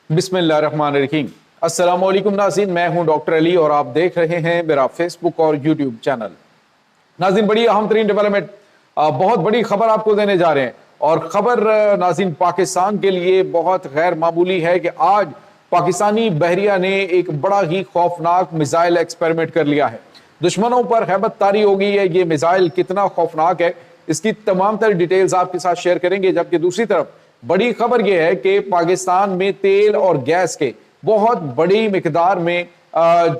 बिस्मिल्लाहिर्रहमानिर्रहीम। अस्सलाम वालेकुम नाज़रीन, मैं हूं डॉक्टर अली और आप देख रहे हैं मेरा फेसबुक और यूट्यूब चैनल। नाज़रीन, बड़ी अहम तरीन डेवलपमेंट, बहुत बड़ी खबर आपको देने जा रहे हैं और खबर नाज़रीन पाकिस्तान के लिए बहुत गैर मामूली है कि आज पाकिस्तानी बहरिया ने एक बड़ा ही खौफनाक मिसाइल एक्सपेरिमेंट कर लिया है। दुश्मनों पर हैबत तारी हो गई है। ये मिसाइल कितना खौफनाक है, इसकी तमाम तर डिटेल्स आपके साथ शेयर करेंगे। जबकि दूसरी तरफ बड़ी खबर यह है कि पाकिस्तान में तेल और गैस के बहुत बड़ी मिकदार में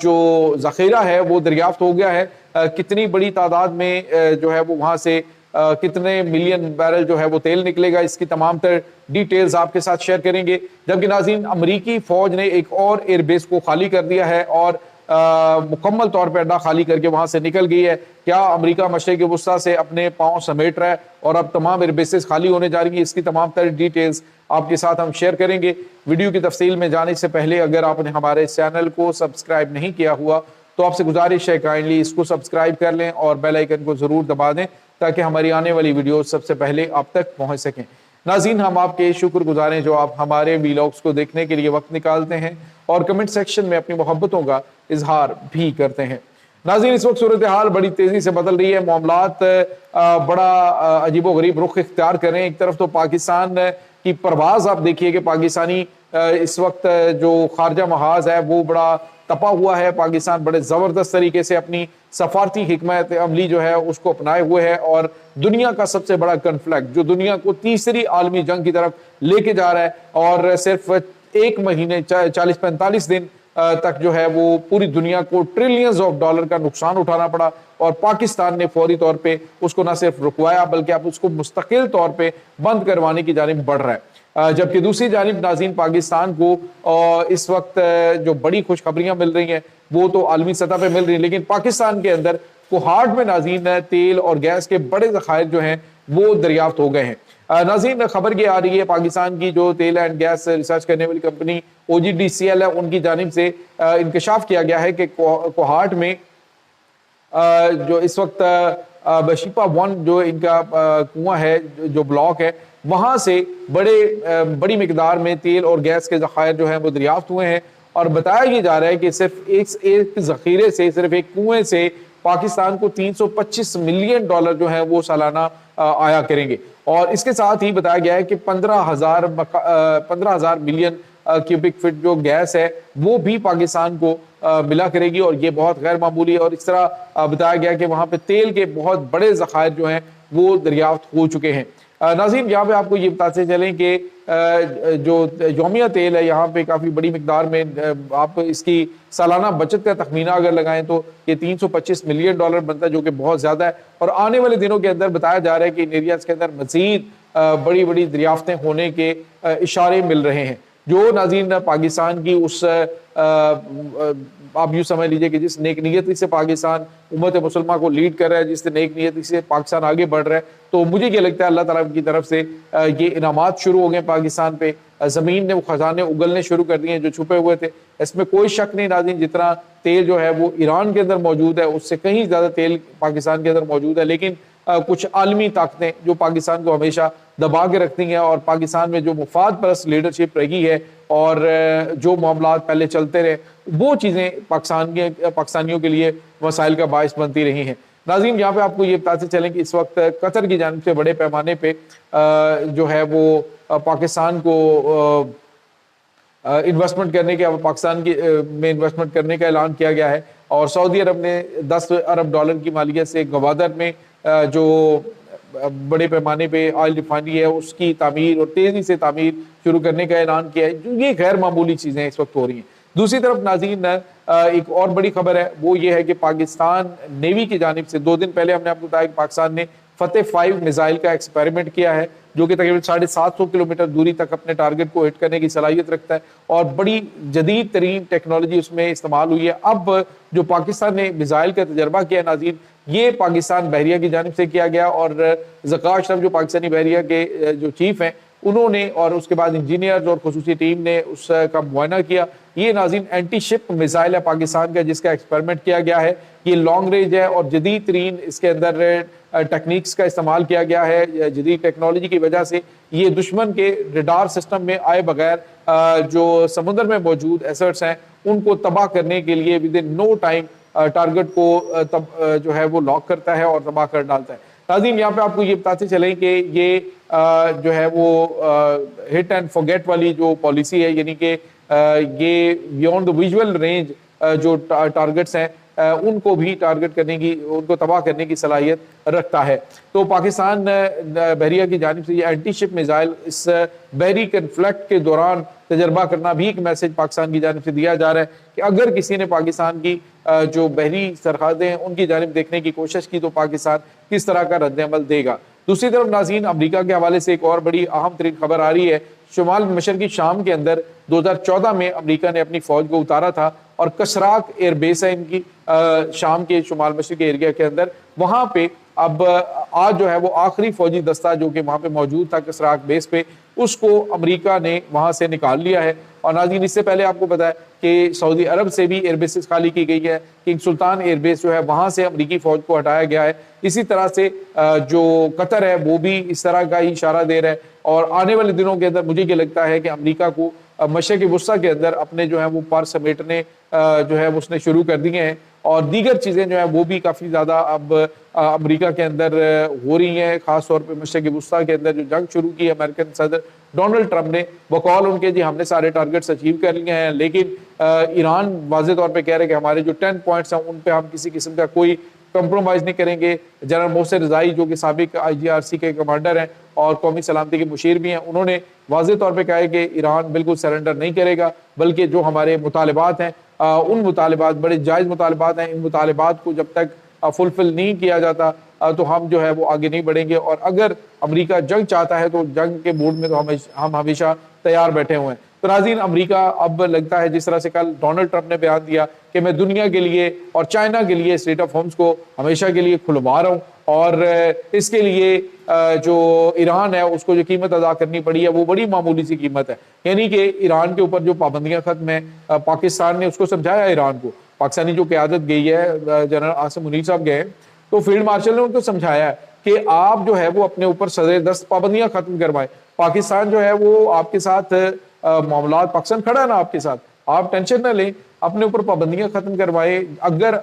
जो जखीरा है वो दरियाफ्त हो गया है। कितनी बड़ी तादाद में जो है वो वहां से कितने मिलियन बैरल जो है वो तेल निकलेगा, इसकी तमाम तर डिटेल्स आपके साथ शेयर करेंगे। जबकि नाज़रीन, अमरीकी फौज ने एक और एयरबेस को खाली कर दिया है और मुकम्मल तौर पर अड्डा खाली करके वहां से निकल गई है। क्या अमेरिका मशरिक़ वुस्ता से अपने पांव समेट रहा है और अब तमाम एयरबेसेस खाली होने जा रही हैं, इसकी तमाम तरह डिटेल्स आपके साथ हम शेयर करेंगे। वीडियो की तफसील में जाने से पहले अगर आपने हमारे चैनल को सब्सक्राइब नहीं किया हुआ तो आपसे गुजारिश है काइंडली इसको सब्सक्राइब कर लें और बेल आइकन को जरूर दबा दें ताकि हमारी आने वाली वीडियो सबसे पहले आप तक पहुंच सकें। नाज़रीन, हम आपके शुक्रगुजार हैं जो आप हमारे वीलॉग्स को देखने के लिए वक्त निकालते हैं और कमेंट सेक्शन में अपनी मोहब्बतों का इजहार भी करते हैं। नाज़रीन, इस वक्त सूरत हाल बड़ी तेजी से बदल रही है। मामलात बड़ा अजीबो गरीब रुख इख्तियार कर रहे हैं। एक तरफ तो पाकिस्तान की परवाज आप देखिए कि पाकिस्तानी इस वक्त जो खारजा महाज है वो बड़ा तपा हुआ है। पाकिस्तान बड़े जबरदस्त तरीके से अपनी सफारती हिकमत अमली जो है उसको अपनाए हुए है और दुनिया का सबसे बड़ा कन्फ्लिक्ट जो दुनिया को तीसरी आलमी जंग की तरफ लेके जा रहा है और सिर्फ एक महीने 40-45 दिन तक जो है वो पूरी दुनिया को ट्रिलियंस ऑफ डॉलर का नुकसान उठाना पड़ा और पाकिस्तान ने फौरी तौर पे उसको न सिर्फ रुकवाया बल्कि अब उसको मुस्तकिल तौर पे बंद करवाने की जानिब बढ़ रहा है। जबकि दूसरी जानिब नाज़रीन पाकिस्तान को इस वक्त जो बड़ी खुशखबरियां मिल रही हैं वो तो आलमी सतह पे मिल रही है, लेकिन पाकिस्तान के अंदर कोहाट में नाज़रीन तेल और गैस के बड़े ज़खायर जो हैं वो दरियाफ्त हो गए हैं। नाज़रीन, खबर ये आ रही है पाकिस्तान की जो तेल एंड गैस रिसर्च करने वाली कंपनी OGDCL है उनकी जानिब से इंकशाफ किया गया है कि कोहाट में जो इस वक्त बशीपा 1 जो इनका कुआं है जो ब्लॉक है वहां से बड़ी मिकदार में तेल और गैस के ज़खायर जो हैं वो दरियाफ्त हुए हैं और बताया ये जा रहा है कि सिर्फ एक जखीरे से, सिर्फ एक कुएं से पाकिस्तान को 325 मिलियन डॉलर जो है वो सालाना आया करेंगे। और इसके साथ ही बताया गया है कि 15,000 मिलियन क्यूबिक फीट जो गैस है वो भी पाकिस्तान को मिला करेगी और ये बहुत गैर मामूली है। और इस तरह बताया गया कि वहां पे तेल के बहुत बड़े ज़खायर जो हैं वो दरियाफ्त हो चुके हैं। नाज़रीन, यहाँ पे आपको ये बताते चलें कि जो यौमिया तेल है यहाँ पे काफ़ी बड़ी मिकदार में आप इसकी सालाना बचत का तखमीना अगर लगाएं तो ये 325 मिलियन डॉलर बनता है जो कि बहुत ज़्यादा है। और आने वाले दिनों के अंदर बताया जा रहा है कि इन एरियाज के अंदर मज़ीद बड़ी बड़ी दरियाफ्तें होने के इशारे मिल रहे हैं। जो नाज़रीन पाकिस्तान की उस आप यूँ समझ लीजिए कि जिस नेक नियति से पाकिस्तान उम्मत मुसलमान को लीड कर रहा है, जिस नेक नियति से पाकिस्तान आगे बढ़ रहा है, तो मुझे ये लगता है अल्लाह ताला की तरफ से ये इनामात शुरू हो गए पाकिस्तान पे। ज़मीन ने वो खजाने उगलने शुरू कर दिए जो छुपे हुए थे। इसमें कोई शक नहीं नाज़रीन, जितना तेल जो है वो ईरान के अंदर मौजूद है उससे कहीं ज़्यादा तेल पाकिस्तान के अंदर मौजूद है। लेकिन कुछ आलमी ताकतें जो पाकिस्तान को हमेशा दबा के रखती हैं और पाकिस्तान में जो मुफाद परस्त लीडरशिप रही है और जो मामलात पहले चलते रहे वो चीज़ें पाकिस्तानियों के लिए मसाइल का बायस बनती रही हैं। नाज़रीन, यहाँ पे आपको ये बताते चलें कि इस वक्त कतर की जानिब से बड़े पैमाने पे जो है वो पाकिस्तान को इन्वेस्टमेंट करने के पाकिस्तान की में इन्वेस्टमेंट करने का ऐलान किया गया है और सऊदी अरब ने 10 अरब डॉलर की मालियत से गवादर में जो बड़े पैमाने पे ऑयल रिफाइनरी है उसकी तामीर और तेजी से तामीर शुरू करने का ऐलान किया है। ये गैर मामूली चीज़ें इस वक्त हो रही हैं। दूसरी तरफ नाज़रीन एक और बड़ी खबर है वो ये है कि पाकिस्तान नेवी की जानिब से 2 दिन पहले हमने आपको बताया कि पाकिस्तान ने फतेह 5 मिसाइल का एक्सपेरिमेंट किया है जो कि तकरीबन 750 किलोमीटर दूरी तक अपने टारगेट को हिट करने की सलाहियत रखता है और बड़ी जदीद तरीन टेक्नोलॉजी उसमें इस्तेमाल हुई है। अब जो पाकिस्तान ने मिसाइल का तजर्बा किया नाज़रीन ये पाकिस्तान बहरिया की जानिब से किया गया और ज़का अशरफ जो पाकिस्तानी बहरिया के जो चीफ हैं उन्होंने और उसके बाद इंजीनियर्स और खसूसी टीम ने उसका मुआयना किया। ये नाज़रीन एंटी शिप मिसाइल है पाकिस्तान का जिसका एक्सपेरिमेंट किया गया है। ये लॉन्ग रेंज है और जदीद तरीन इसके अंदर ٹیکنیکس کا استعمال کیا گیا ہے، جدید ٹیکنالوجی کی وجہ سے یہ دشمن کے ریڈار سسٹم میں آئے بغیر جو سمندر میں موجود ایسٹس ہیں ان کو تباہ کرنے کے لیے with in no time target کو جو ہے وہ لاک کرتا ہے اور تباہ کر ڈالتا ہے۔ ناظرین یہاں پہ آپ کو یہ بتاتے چلیں کہ یہ جو ہے وہ ہٹ اینڈ فورگیٹ والی جو پالیسی ہے، یعنی کہ یہ بیونڈ دا ویژول رینج جو ٹارگٹس ہیں ان کو بھی ٹارگٹ کرنے کی، ان کو تباہ کرنے کی صلاحیت رکھتا ہے۔ تو پاکستان بحریہ کی جانب سے یہ اینٹی شپ میزائل اس بحری کنفلکٹ کے دوران تجربہ کرنا بھی ایک میسج پاکستان کی جانب سے دیا جا رہا ہے کہ اگر کسی نے پاکستان کی جو بحری سرحدیں ہیں ان کی جانب دیکھنے کی کوشش کی تو پاکستان کس طرح کا رد عمل دے گا۔ دوسری طرف ناظرین امریکہ کے حوالے سے ایک اور بڑی اہم ترین خبر آ رہی ہے۔ شمال مشرقی شام کے اندر 2014 میں امریکہ نے اپنی فوج کو اتارا تھا اور کشراک ایئر بیس ہے ان کی شام کے شمال مشرقی ایریا کے اندر، وہاں پہ اب آج جو ہے وہ آخری فوجی دستہ جو کہ وہاں پہ موجود تھا کشراک بیس پہ، اس کو امریکہ نے وہاں سے نکال لیا ہے۔ اور ناظرین اس سے پہلے آپ کو پتا ہے کہ سعودی عرب سے بھی ایئر بیسز خالی کی گئی ہے، کنگ سلطان ایئر بیس جو ہے وہاں سے امریکی فوج کو ہٹایا گیا ہے۔ اسی طرح سے جو قطر ہے وہ بھی اس طرح کا ہی اشارہ دے رہا ہے، اور آنے والے دنوں کے اندر مجھے یہ لگتا ہے کہ امریکہ کو مشرق وسطیٰ کے اندر اپنے جو ہے وہ پر سمیٹنے جو ہے اس نے شروع کر دیے ہیں، اور دیگر چیزیں جو ہیں وہ بھی کافی زیادہ اب امریکہ کے اندر ہو رہی ہیں، خاص طور پہ مشرق وسطیٰ کے اندر جو جنگ شروع کی ہے امریکن صدر ڈونلڈ ٹرمپ نے، بقول ان کے جی ہم نے سارے ٹارگٹس اچیو کر لیے ہیں، لیکن ایران واضح طور پہ کہہ رہے کہ ہمارے جو 10 پوائنٹس ہیں ان پہ ہم کسی قسم کا کوئی کمپرومائز نہیں کریں گے۔ جنرل محسن رضائی جو کہ سابق IGRC کے کمانڈر ہیں اور قومی سلامتی کے مشیر بھی ہیں، انہوں نے واضح طور پہ کہا ہے کہ ایران بالکل سرنڈر نہیں کرے گا، بلکہ جو ہمارے مطالبات ہیں ان مطالبات بڑے جائز مطالبات ہیں، ان مطالبات کو جب تک فلفل نہیں کیا جاتا تو ہم جو ہے وہ آگے نہیں بڑھیں گے، اور اگر امریکہ جنگ چاہتا ہے تو جنگ کے موڈ میں تو ہم ہمیشہ تیار بیٹھے ہوئے ہیں۔ تو ناظرین امریکہ اب لگتا ہے جس طرح سے کل ڈونلڈ ٹرمپ نے بیان دیا کہ میں دنیا کے لیے اور چائنا کے لیے اسٹریٹ آف ہارمز کو ہمیشہ کے لیے کھلوا رہا ہوں، اور اس کے لیے جو ایران ہے اس کو جو قیمت ادا کرنی پڑی ہے وہ بڑی معمولی سی قیمت ہے، یعنی کہ ایران کے اوپر جو پابندیاں ختم ہیں، پاکستان نے اس کو سمجھایا ایران کو، پاکستانی جو قیادت گئی ہے جنرل عاصم منیر صاحب گئے تو فیلڈ مارشل نے ان کو سمجھایا کہ آپ جو ہے وہ اپنے اوپر صدر دست پابندیاں ختم کروائیں، پاکستان جو ہے وہ آپ کے ساتھ معاملات، پاکستان کھڑا ہے نا آپ کے ساتھ، آپ ٹینشن نہ لیں، اپنے اوپر پابندیاں ختم کروائیں، اگر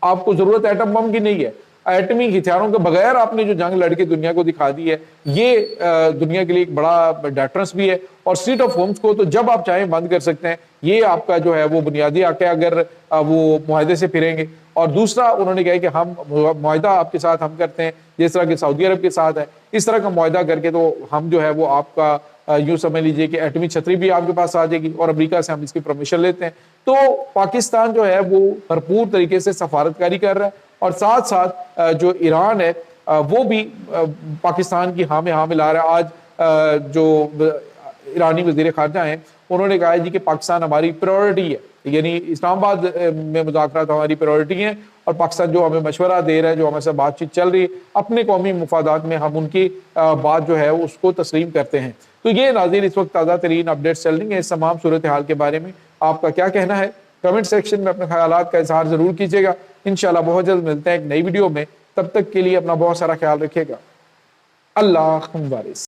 آپ کو ضرورت ایٹم بم کی نہیں ہے، ایٹمی ہتھیاروں کے بغیر آپ نے جو جنگ لڑ کے دنیا کو دکھا دی ہے یہ دنیا کے لیے ایک بڑا ڈیٹرنس بھی ہے، اور اسٹریٹ آف ہارمز کو تو جب آپ چاہیں بند کر سکتے ہیں، یہ آپ کا جو ہے وہ بنیادی حق ہے اگر وہ معاہدے سے پھریں گے۔ اور دوسرا انہوں نے کہا کہ ہم معاہدہ آپ کے ساتھ ہم کرتے ہیں جس طرح کہ سعودی عرب کے ساتھ ہے، اس طرح کا معاہدہ کر کے تو ہم جو ہے وہ آپ کا یوں سمجھ لیجئے کہ ایٹمی چھتری بھی آپ کے پاس آ جائے گی، اور امریکہ سے ہم اس کی پرمیشن لیتے ہیں۔ تو پاکستان جو ہے وہ بھرپور طریقے سے سفارتکاری کر رہا ہے، اور ساتھ ساتھ جو ایران ہے وہ بھی پاکستان کی ہاں میں ہاں ملا رہا ہے۔ آج جو ایرانی وزیر خارجہ ہیں انہوں نے کہا جی کہ پاکستان ہماری پرائورٹی ہے، یعنی اسلام آباد میں مذاکرات ہماری پرائورٹی ہیں، اور پاکستان جو ہمیں مشورہ دے رہا ہے، جو ہمیں سے بات چیت چل رہی ہے اپنے قومی مفادات میں، ہم ان کی بات جو ہے اس کو تسلیم کرتے ہیں۔ تو یہ ناظرین اس وقت تازہ ترین اپڈیٹس چل رہی ہیں، اس تمام صورتحال کے بارے میں آپ کا کیا کہنا ہے؟ کمنٹ سیکشن میں اپنے خیالات کا اظہار ضرور کیجیے گا۔ انشاءاللہ بہت جلد ملتے ہیں ایک نئی ویڈیو میں، تب تک کے لیے اپنا بہت سارا خیال رکھیے گا۔ اللہ حافظ۔